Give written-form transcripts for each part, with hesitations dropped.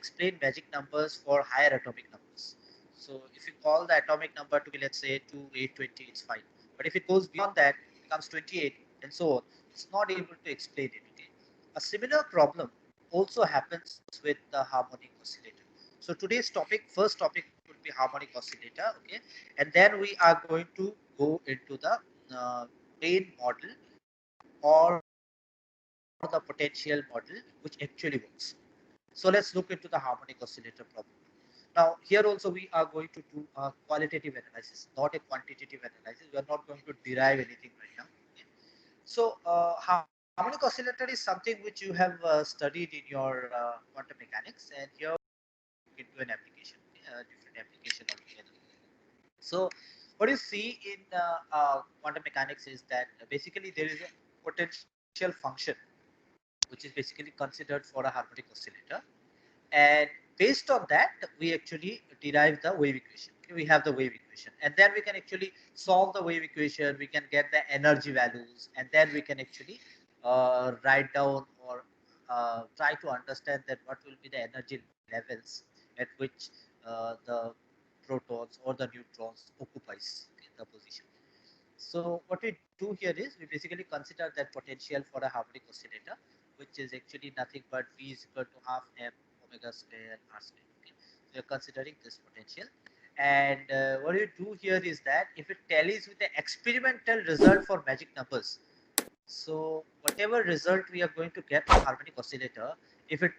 explain magic numbers for higher atomic numbers. So if you call the atomic number to be, let's say, 2, 8, 20, it's fine. But if it goes beyond that, becomes 28 and so on, it's not able to explain it. Okay. A similar problem also happens with the harmonic oscillator. So today's topic, first topic would be harmonic oscillator. Okay. And then we are going to go into the main model or the potential model which actually works. So let's look into the harmonic oscillator problem. Now, here also we are going to do a qualitative analysis, not a quantitative analysis. We are not going to derive anything right now. Okay. So, harmonic oscillator is something which you have studied in your quantum mechanics, and here into an application, okay, a different application altogether. So, what you see in quantum mechanics is that basically there is a potential function which is basically considered for a harmonic oscillator, and based on that we actually derive the wave equation. We have the wave equation, and then we can actually solve the wave equation. We can get the energy values, and then we can actually write down or try to understand that what will be the energy levels at which the protons or the neutrons occupies, okay, the position. So what we do here is we basically consider that potential for a harmonic oscillator, which is actually nothing but V is equal to half m omega square r square. Okay. So you're considering this potential. And what you do here is that if it tallies with the experimental result for magic numbers, so whatever result we are going to get from harmonic oscillator, if it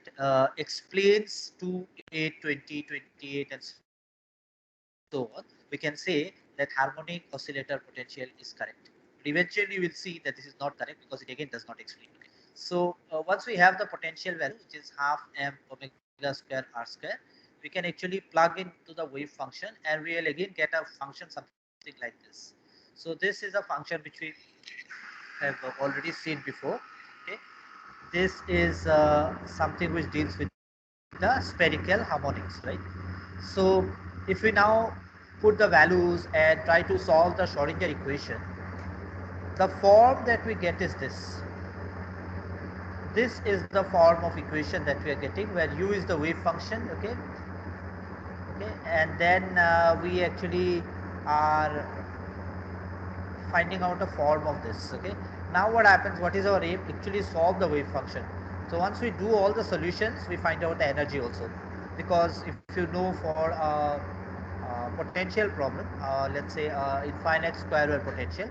explains to 8, 20, 28 and so on, we can say that harmonic oscillator potential is correct. But eventually you will see that this is not correct because it again does not explain. So once we have the potential value, which is half m omega square r square, we can actually plug into the wave function and we will again get a function something like this. So this is a function which we have already seen before. Okay. This is something which deals with the spherical harmonics, right? So if we now put the values and try to solve the Schrodinger equation, the form that we get is this. This is the form of equation that we are getting, where u is the wave function, okay, okay, and then we actually are finding out a form of this. Okay, now what happens? What is our aim? Actually solve the wave function. So once we do all the solutions, we find out the energy also, because if you know for potential problem, let's say infinite square wave potential,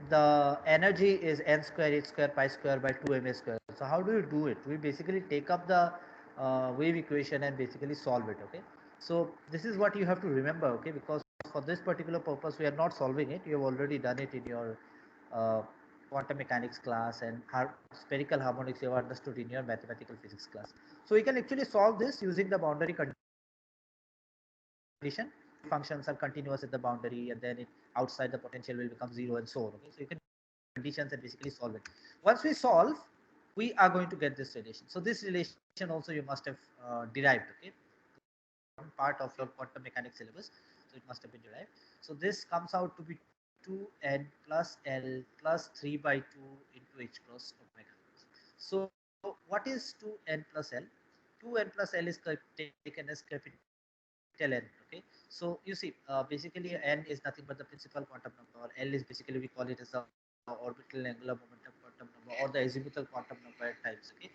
the energy is n square h square pi square by 2 ma square. So how do you do it? We basically take up the wave equation and basically solve it. Okay, so this is what you have to remember. Okay, because for this particular purpose we are not solving it. You have already done it in your uh, quantum mechanics class, and spherical harmonics you have understood in your mathematical physics class. So we can actually solve this using the boundary condition. Functions are continuous at the boundary, and then outside the potential will become zero and so on. Okay, so you can conditions and basically solve it. Once we solve, we are going to get this relation. So this relation also you must have derived. Okay, part of your quantum mechanics syllabus, so it must have been derived. So this comes out to be 2n plus L plus 3 by 2 into h cross omega. So what is 2n plus L? 2n plus L is taken as capital N. Okay, so you see, basically n is nothing but the principal quantum number. L is basically, we call it as the orbital angular momentum quantum number or the azimuthal quantum number at times. Okay,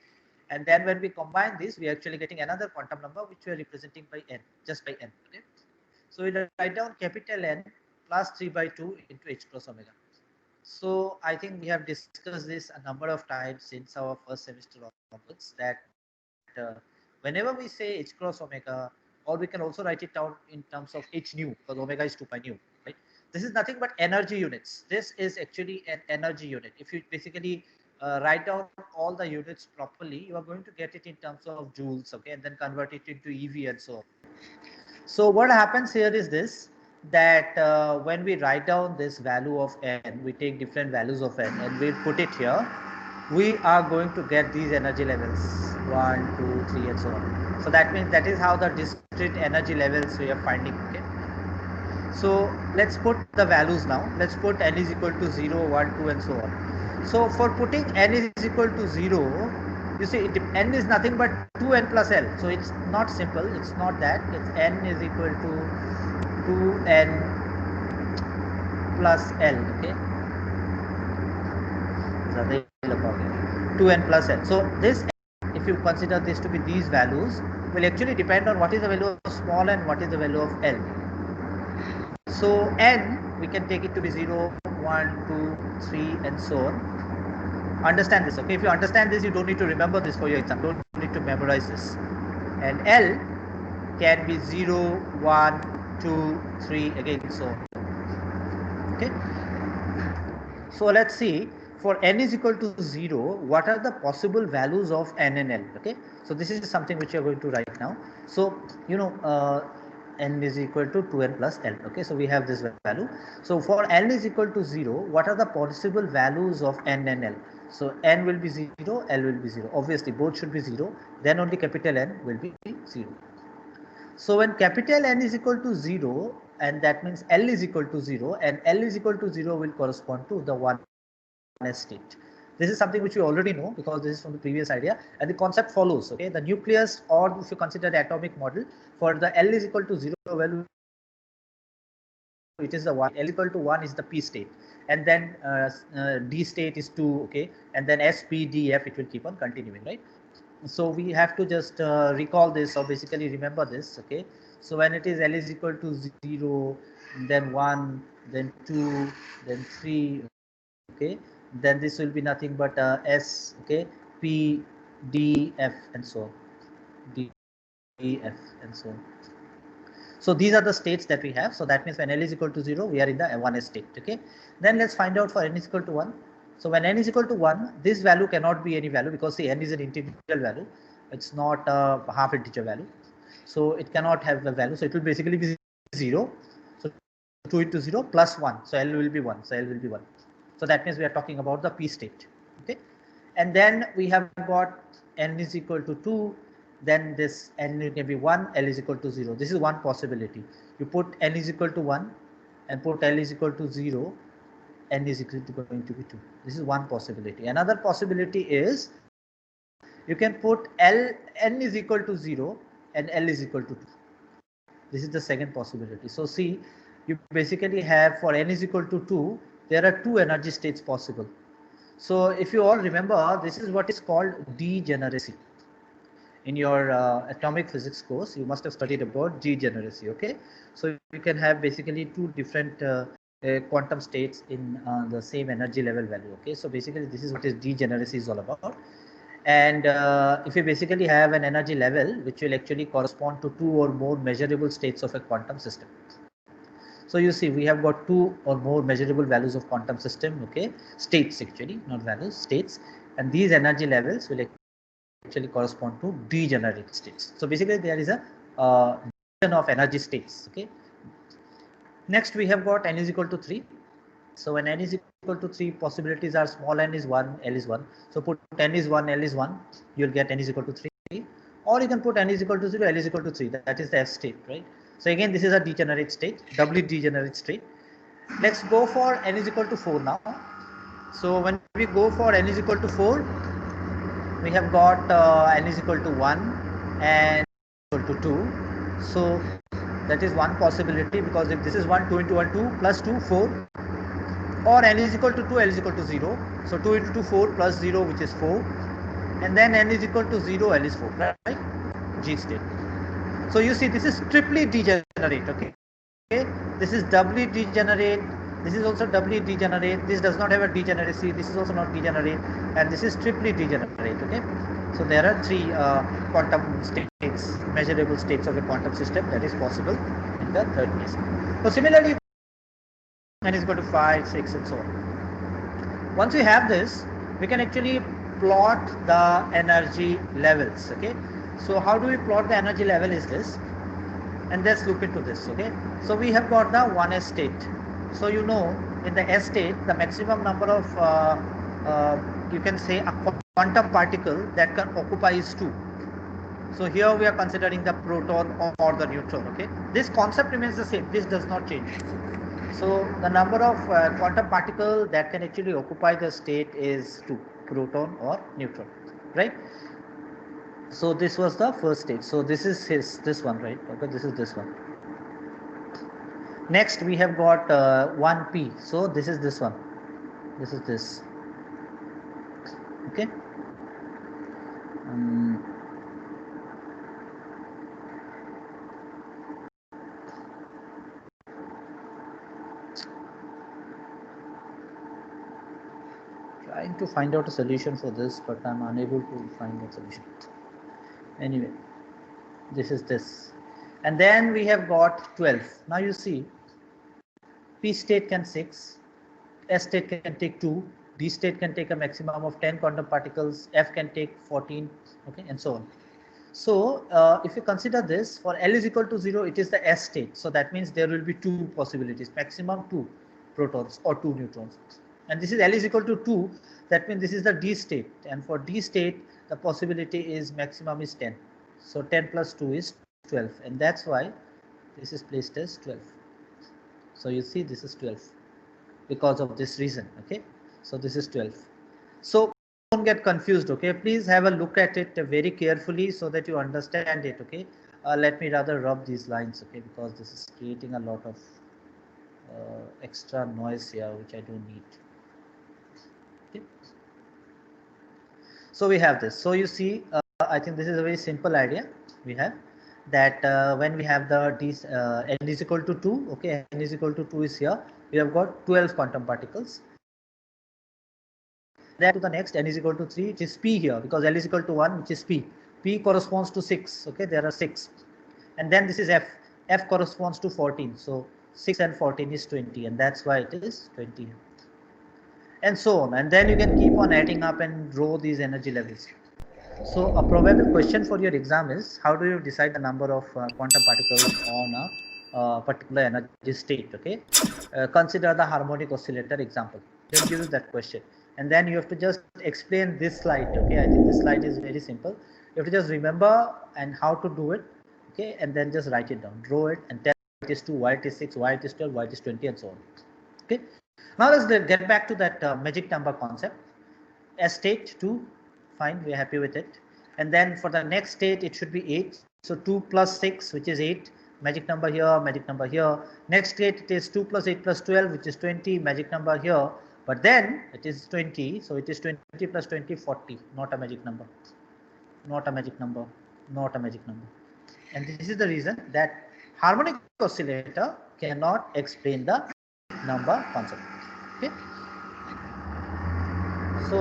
and then when we combine this, we are actually getting another quantum number which we are representing by n, just by n. Okay, so we write down capital N plus 3 by 2 into h cross omega. So I think we have discussed this a number of times since our first semester onwards, that whenever we say h cross omega, or we can also write it down in terms of h nu, because omega is 2 pi nu, right? This is nothing but energy units. This is actually an energy unit. If you basically write down all the units properly, you are going to get it in terms of joules, okay, and then convert it into EV and so on. So what happens here is this, that when we write down this value of n, we take different values of n and we put it here, we are going to get these energy levels 1, 2, 3 and so on. So that means that is how the discrete energy levels we are finding. Okay, so let's put the values now. Let's put n is equal to 0, 1, 2 and so on. So for putting n is equal to 0, You see, n is nothing but 2n plus L. So it's not simple. It's not that. It's n is equal to 2n plus L. Okay. 2n plus L. So this, if you consider this to be these values, will actually depend on what is the value of small n, what is the value of L. So n, we can take it to be 0, 1, 2, 3 and so on. Understand this, okay? If you understand this, you don't need to remember this for your exam. Don't need to memorize this. And L can be 0, 1, 2, 3, again so on. Okay? So let's see, for n is equal to 0, what are the possible values of n and L? Okay? So this is something which you are going to write now. So, you know, n is equal to 2n plus L. Okay, so we have this value. So for n is equal to 0, what are the possible values of n and L? So n will be 0, L will be 0. Obviously, both should be 0. Then only capital N will be 0. So when capital N is equal to 0, and that means L is equal to 0, and L is equal to 0 will correspond to the 1s state. This is something which we already know because this is from the previous idea, and the concept follows. Okay, the nucleus, or if you consider the atomic model, for the L is equal to 0 value, it is the 1. L equal to 1 is the p state, and then d state is 2. Okay, and then s, p, d, f, it will keep on continuing, right? So we have to just recall this, or basically remember this. Okay, so when it is L is equal to 0, then 1, then 2, then 3. Okay, then this will be nothing but S, okay, P, D, F and so on, D, F and so on. So these are the states that we have. So that means when L is equal to 0, we are in the 1s state. Okay, then let's find out for n is equal to 1. So when n is equal to 1, this value cannot be any value because see, n is an integral value. It's not a half integer value. So it cannot have a value. So it will basically be 0. So 2 into 0 plus 1. So L will be 1. So L will be 1. So that means we are talking about the p state. Okay, and then we have got n is equal to 2. Then this n can be 1, L is equal to 0. This is one possibility. You put n is equal to 1 and put L is equal to 0, n is equal to going to be 2. This is one possibility. Another possibility is you can put n is equal to 0 and L is equal to 2. This is the second possibility. So see, you basically have for n is equal to 2, there are two energy states possible. So if you all remember, this is what is called degeneracy. In your atomic physics course, you must have studied about degeneracy. Okay, so you can have basically two different quantum states in the same energy level value. Okay, so basically this is what is degeneracy is all about. And if you basically have an energy level which will actually correspond to two or more measurable states of a quantum system. So you see, we have got two or more measurable values of quantum system. Okay, states actually, not values, states, and these energy levels will actually correspond to degenerate states. So basically there is a division of energy states. Okay, next we have got n is equal to 3. So when n is equal to 3, possibilities are small n is 1, L is 1. So put n is 1, L is 1, you'll get n is equal to 3. Or you can put n is equal to 0, L is equal to 3. That is the F state, right? So again, this is a degenerate state, doubly degenerate state. Let's go for n is equal to 4 now. So when we go for n is equal to 4, we have got n is equal to 1 and equal to 2. So that is one possibility, because if this is 1, 2 into 1, 2 plus 2, 4. Or n is equal to 2, L is equal to 0. So 2 into 2, 4 plus 0, which is 4. And then n is equal to 0, L is 4, right? G state. So you see, this is triply degenerate. Okay, this is doubly degenerate. This is also doubly degenerate. This does not have a degeneracy. This is also not degenerate, and this is triply degenerate. Okay, so there are three quantum states, measurable states of a quantum system that is possible in the third case. So similarly, n is equal to 5, 6, and so on. Once we have this, we can actually plot the energy levels. Okay, so how do we plot the energy level is this, and let's look into this. Okay, so we have got the 1s state. So you know, in the s state, the maximum number of you can say a quantum particle that can occupy is 2. So here we are considering the proton or the neutron. Okay, this concept remains the same. This does not change. So the number of quantum particle that can actually occupy the state is 2, proton or neutron. right? So this was the first state. So this is this one, right? Okay, this is this one. Next we have got 1p. So this is this one. This is this. Okay. Um, Trying to find out a solution for this, but I'm unable to find a solution. Anyway, this is this. And then we have got 12. Now you see, P state can 6, S state can take 2, D state can take a maximum of 10 quantum particles, F can take 14, okay, and so on. So if you consider this, for L is equal to 0, it is the S state. So that means there will be two possibilities, maximum 2 protons or 2 neutrons. And this is L is equal to 2, that means this is the D state. And for D state, the possibility is maximum is 10. So 10 plus 2 is 12. And that's why this is placed as 12. So you see this is 12 because of this reason, okay? So this is 12. So don't get confused, okay? Please have a look at it very carefully so that you understand it, okay? Let me rather rub these lines, okay? Because this is creating a lot of extra noise here, which I don't need. Okay. So we have this. So you see, I think this is a very simple idea. We have that when we have the n is equal to 2, okay, n is equal to 2 is here. We have got 12 quantum particles. Then to the next n is equal to 3, which is p here, because L is equal to 1, which is p. P corresponds to 6, okay, there are 6. And then this is F. F corresponds to 14. So 6 and 14 is 20, and that's why it is 20. And so on. And then you can keep on adding up and draw these energy levels. So a probable question for your exam is, how do you decide the number of quantum particles on a particular energy state, okay? Consider the harmonic oscillator example. They'll give you that question. And then you have to just explain this slide, okay? I think this slide is very simple. You have to just remember and how to do it, okay? And then just write it down, draw it, and tell why it is 2, why it is 6, why it is 12, why it is 20, and so on, okay? Now let's get back to that magic number concept. S state 2, fine, we are happy with it. And then for the next state, it should be 8. So 2 plus 6, which is 8, magic number here, magic number here. Next state, it is 2 plus 8 plus 12, which is 20, magic number here. But then it is 20, so it is 20 plus 20, 40, not a magic number, not a magic number, not a magic number. And this is the reason that harmonic oscillator cannot explain the number concept. Okay. So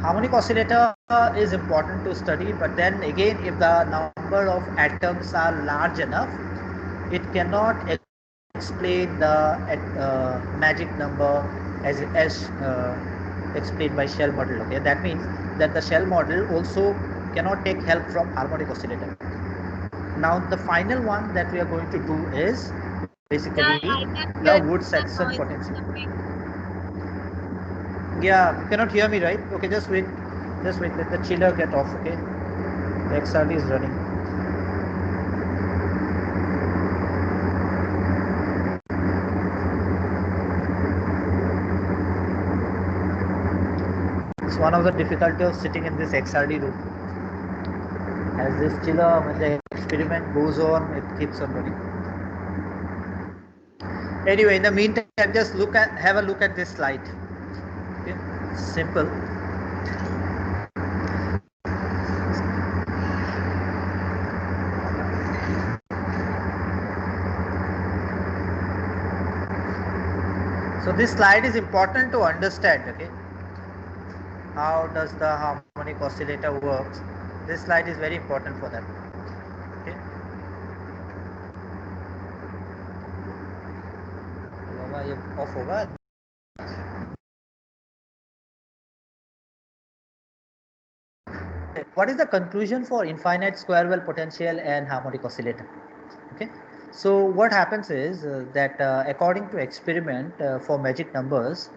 harmonic oscillator is important to study, but then again, if the number of atoms are large enough, it cannot explain the magic number as explained by shell model. Okay, that means that the shell model also cannot take help from harmonic oscillator. Now the final one that we are going to do is basically the Woods-Saxon potential. Yeah, you cannot hear me, right? Okay, just wait. Just wait. Let the chiller get off, okay? The XRD is running. It's one of the difficulty of sitting in this XRD room. As this chiller, when the experiment goes on, it keeps on running. Anyway, in the meantime, just have a look at this slide. Okay, simple. So this slide is important to understand, okay? How does the harmonic oscillator works? This slide is very important for that. Okay. Off over. What is the conclusion for infinite square well potential and harmonic oscillator? Okay. So what happens is that according to experiment for magic numbers,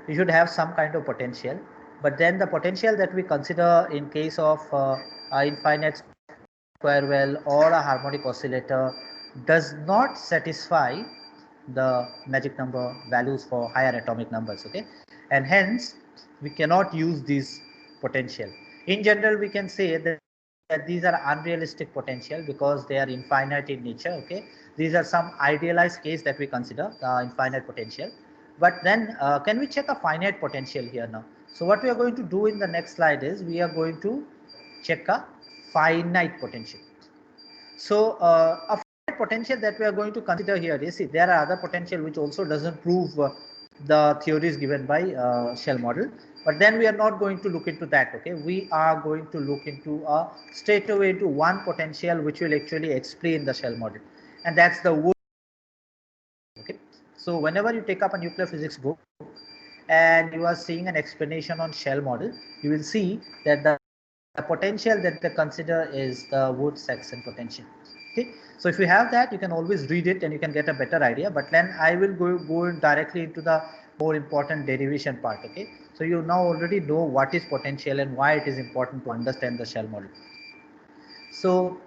you should have some kind of potential, but then the potential that we consider in case of infinite square well or a harmonic oscillator does not satisfy the magic number values for higher atomic numbers, okay, and hence we cannot use this potential. In general, we can say that these are unrealistic potential because they are infinite in nature. Okay, these are some idealized case that we consider infinite potential. But then can we check a finite potential here now? So what we are going to do in the next slide is we are going to check a finite potential. So a finite potential that we are going to consider here is, see, there are other potential which also doesn't prove the theories given by shell model. But then we are not going to look into that. Okay, we are going to look into straight away into one potential which will actually explain the shell model, and that's the Wood. Okay, so whenever you take up a nuclear physics book and you are seeing an explanation on shell model, you will see that the potential that they consider is the Wood-Saxon potential. Okay, so if you have that, you can always read it and you can get a better idea. But then I will go directly into the more important derivation part. Okay, so you now already know what is potential and why it is important to understand the shell model. So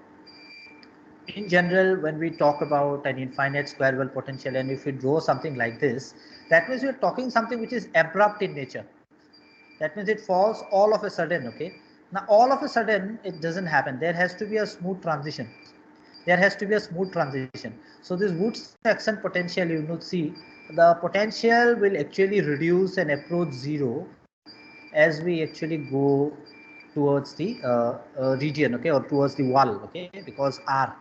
in general, when we talk about an infinite square well potential, and if we draw something like this, that means we're talking something which is abrupt in nature. That means it falls all of a sudden. Okay, now all of a sudden it doesn't happen. There has to be a smooth transition. There has to be a smooth transition. So this Wood-Saxon potential, you know, see, the potential will actually reduce and approach zero as we actually go towards the region, okay, or towards the wall, okay, because R,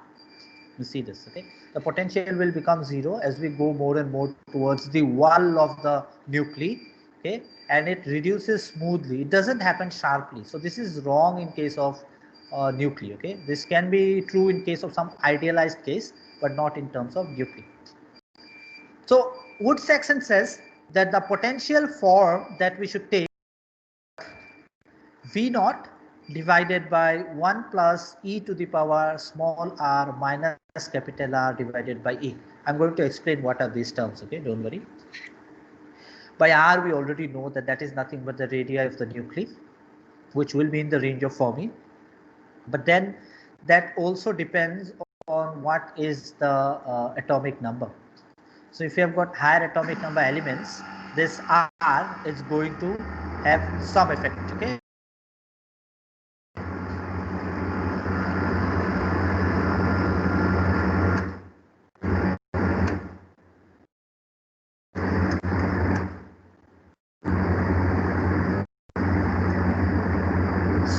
you see this, okay, the potential will become zero as we go more and more towards the wall of the nuclei, okay, and it reduces smoothly. It doesn't happen sharply. So this is wrong in case of nuclei. Okay, this can be true in case of some idealized case, but not in terms of nuclei. So Wood-Saxon says that the potential form that we should take V naught divided by 1 plus e to the power small r minus capital R divided by e. I'm going to explain what are these terms. Okay, don't worry. By R, we already know that that is nothing but the radii of the nuclei, which will be in the range of Fermi. But then that also depends on what is the atomic number. So if you have got higher atomic number elements, this R is going to have some effect. Okay.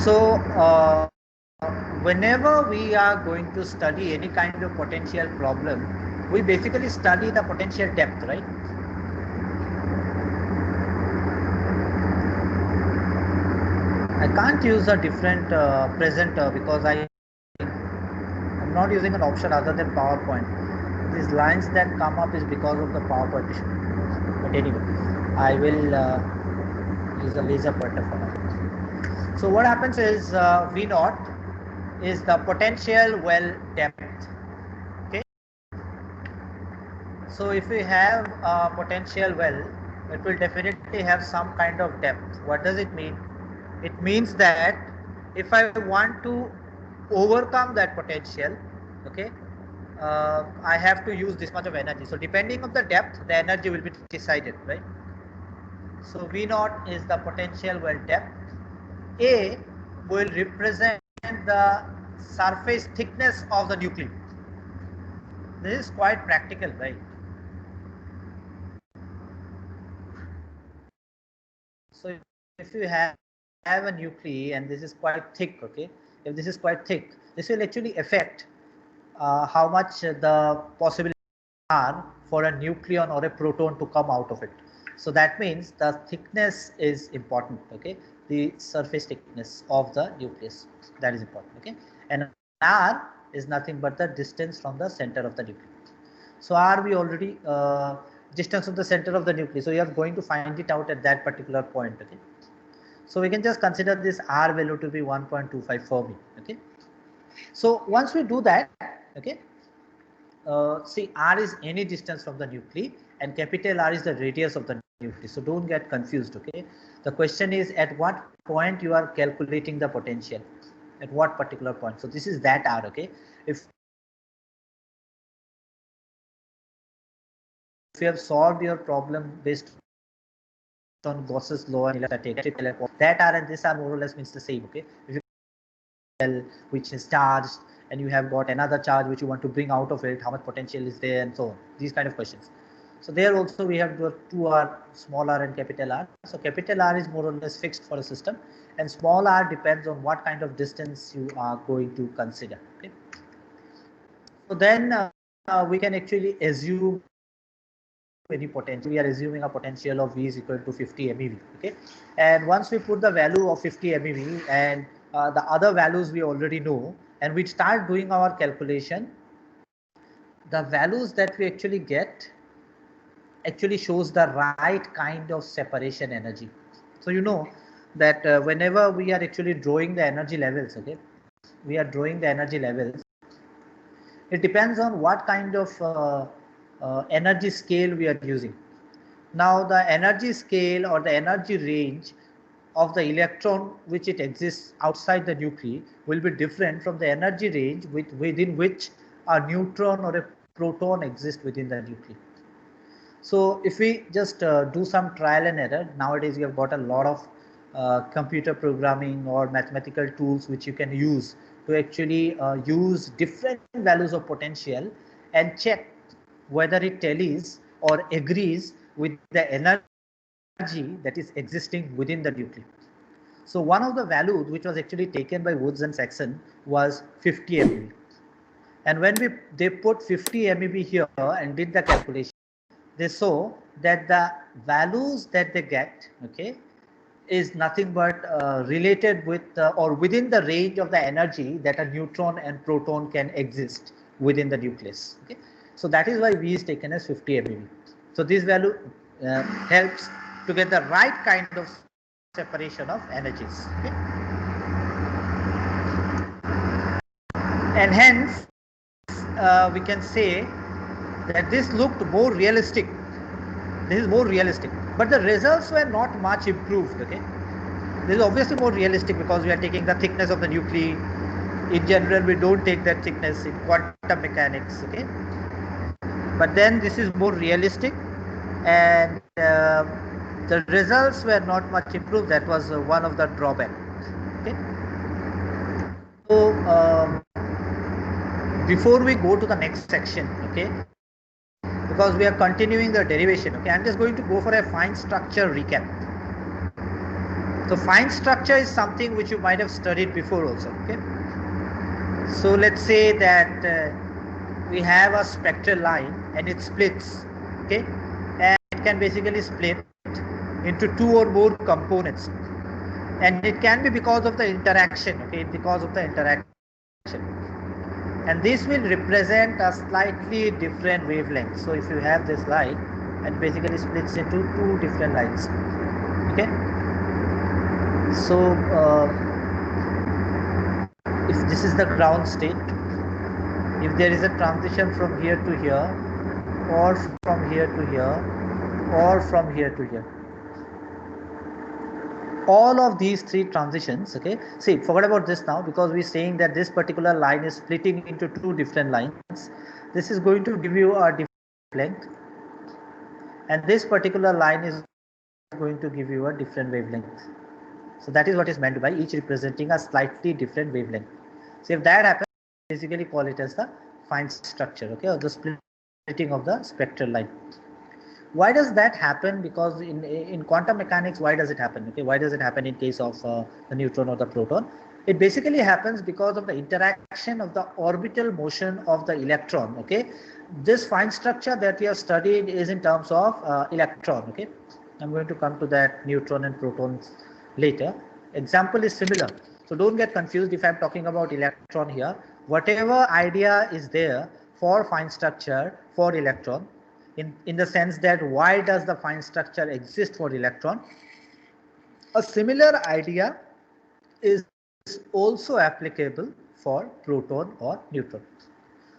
So whenever we are going to study any kind of potential problem, we basically study the potential depth, right? I can't use a different presenter because I'm not using an option other than PowerPoint. These lines that come up is because of the PowerPoint issue. But anyway, I will use a laser pointer for now. So what happens is V naught is the potential well depth. Okay. So if we have a potential well, it will definitely have some kind of depth. What does it mean? It means that if I want to overcome that potential, okay, I have to use this much of energy. So depending on the depth, the energy will be decided, right? So V naught is the potential well depth. A will represent the surface thickness of the nuclei. This is quite practical, right? So if you have a nuclei and this is quite thick, okay, if this is quite thick, this will actually affect how much the possibilities are for a nucleon or a proton to come out of it. So that means the thickness is important, okay, the surface thickness of the nucleus, that is important, okay, and R is nothing but the distance from the center of the nucleus. So R we already distance of the center of the nucleus, so you are going to find it out at that particular point, okay. So we can just consider this R value to be 1.25 Fermi, okay. So once we do that, okay, see, R is any distance from the nuclei and capital R is the radius of the nuclei. So don't get confused, okay. The question is at what point you are calculating the potential, at what particular point. So this is that R, okay. If you have solved your problem based on Gauss's law and electric that are and this are more or less means the same. Okay, if you which is charged and you have got another charge which you want to bring out of it, how much potential is there and so on, these kind of questions. So there also we have the 2r, small r and capital R. So capital R is more or less fixed for a system and small r depends on what kind of distance you are going to consider. Okay. So then we can actually assume any potential. We are assuming a potential of V is equal to 50 MeV. Okay, and once we put the value of 50 MeV and the other values we already know, and we start doing our calculation, the values that we actually get actually shows the right kind of separation energy. So you know that whenever we are actually drawing the energy levels, okay, we are drawing the energy levels. It depends on what kind of energy scale we are using. Now the energy scale or the energy range of the electron which it exists outside the nuclei will be different from the energy range within which a neutron or a proton exists within the nuclei. So if we just do some trial and error, nowadays you have got a lot of computer programming or mathematical tools which you can use to actually use different values of potential and check whether it tallies or agrees with the energy that is existing within the nuclei. So one of the values which was actually taken by Woods and Saxon was 50 MeV. And when they put 50 MeV here and did the calculation, they saw that the values that they get, okay, is nothing but related with or within the range of the energy that a neutron and proton can exist within the nucleus. Okay, so that is why V is taken as 50 MeV. So this value helps to get the right kind of separation of energies. Okay? And hence we can say that this looked more realistic. This is more realistic, but the results were not much improved. Okay, this is obviously more realistic because we are taking the thickness of the nuclei. In general, we don't take that thickness in quantum mechanics. Okay, but then this is more realistic, and the results were not much improved. That was one of the drawbacks. Okay, so before we go to the next section, okay, because we are continuing the derivation, okay, I'm just going to go for a fine structure recap. So fine structure is something which you might have studied before also. Okay, so let's say that we have a spectral line and it splits. Okay, and it can basically split into two or more components, and it can be because of the interaction. Okay, because of the interaction. And this will represent a slightly different wavelength. So if you have this line and basically splits into two different lines. Okay, so if this is the ground state, if there is a transition from here to here, or from here to here, or from here to here, all of these three transitions, okay, see, forget about this now because we're saying that this particular line is splitting into two different lines. This is going to give you a different length, and this particular line is going to give you a different wavelength. So that is what is meant by each representing a slightly different wavelength. So if that happens, basically call it as the fine structure, okay, or the splitting of the spectral line. Why does that happen? Because in quantum mechanics, why does it happen? Okay, why does it happen in case of the neutron or the proton? It basically happens because of the interaction of the orbital motion of the electron. Okay, this fine structure that we have studied is in terms of electron. Okay, I'm going to come to that neutron and protons later. Example is similar. So don't get confused if I'm talking about electron here. Whatever idea is there for fine structure for electron, in the sense that why does the fine structure exist for electron, a similar idea is also applicable for proton or neutron.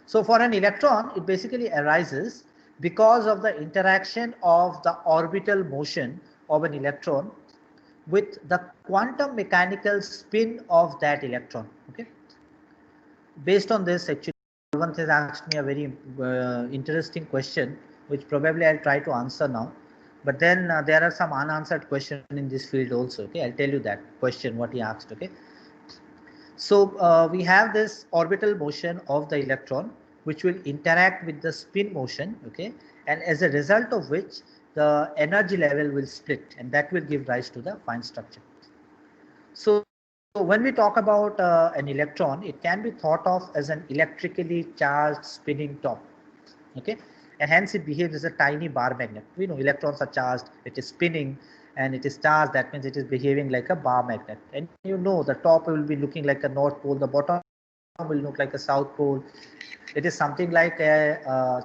So for an electron, it basically arises because of the interaction of the orbital motion of an electron with the quantum mechanical spin of that electron. Okay, based on this, actually one has asked me a very interesting question which probably I'll try to answer now. But then there are some unanswered questions in this field also. Okay, I'll tell you that question what he asked. Okay, so we have this orbital motion of the electron, which will interact with the spin motion. Okay, and as a result of which the energy level will split, and that will give rise to the fine structure. So when we talk about an electron, it can be thought of as an electrically charged spinning top. Okay, and hence it behaves as a tiny bar magnet. We know electrons are charged, it is spinning, and it is charged. That means it is behaving like a bar magnet. And you know the top will be looking like a north pole, the bottom will look like a south pole. It is something like a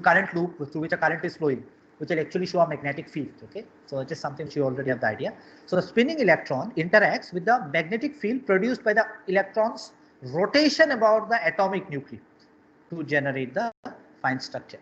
current loop through which a current is flowing, which will actually show a magnetic field. Okay, so it is something which you already have the idea. So the spinning electron interacts with the magnetic field produced by the electron's rotation about the atomic nucleus to generate the fine structure.